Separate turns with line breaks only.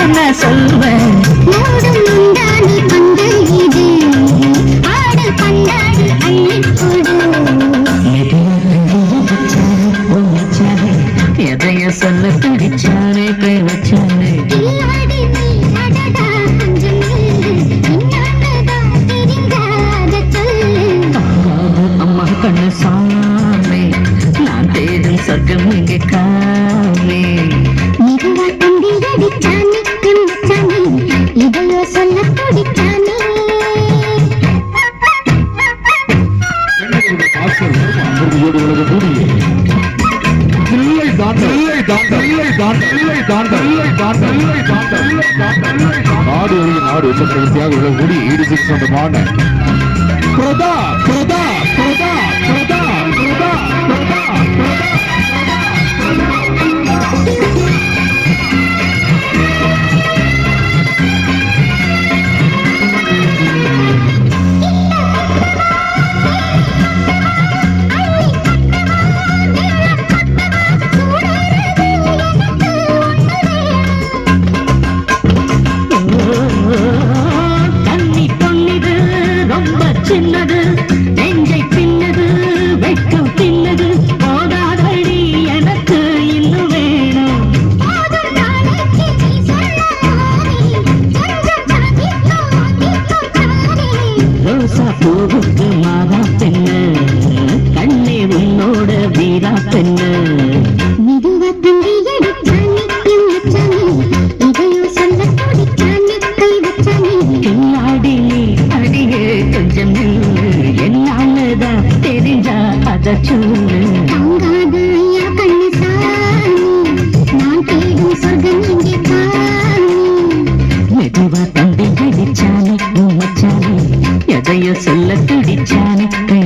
என்ன சொல்வேன் மூடும் முந்தானி பந்து இது ஆடல் பந்தாடி அள்ளி கொடு எதைய சொல்ல பிடிச்சானே கை வச்சானே அம்மா கண்ணு சாமி நான் தேடும் சொர்க்கம் இங்கே காமே மெதுவா தந்தி அடிச்சானே பிடிச்சானே இதையோ சொல்ல பிடிச்சானே
நாடு சக்கரவர்த்தியாக விளங்கக்கூடிய ஈடு சொந்தமான பிரதா பிரதா பிரதா பிரதா பிரதா பிரதா
சின்னது நெஞ்சை பின்னது வெட்கம் பின்னது போதாதடி எனக்கு இன்னும் வேணும் ரோசா பூவுக்கு மாதா பெண்ணு கண்ணே உன்னோட வீரா பெண்ணு மெதுவா தந்தி அடிச்சானே இதையோ சொல்ல பிடிச்சானே கை வச்சானே பின்னாடி அடியே கொஞ்சம் என்னாலதான் தெரிஞ்சா அத சொல்லு தங்காத ஐயா கண்ணு சாமி நான் தேடும் சொர்க்கம் இங்கே காமி மெதுவா தந்தி அடிச்சானே மச்சானே எதையோ சொல்ல பிடிச்சானே கை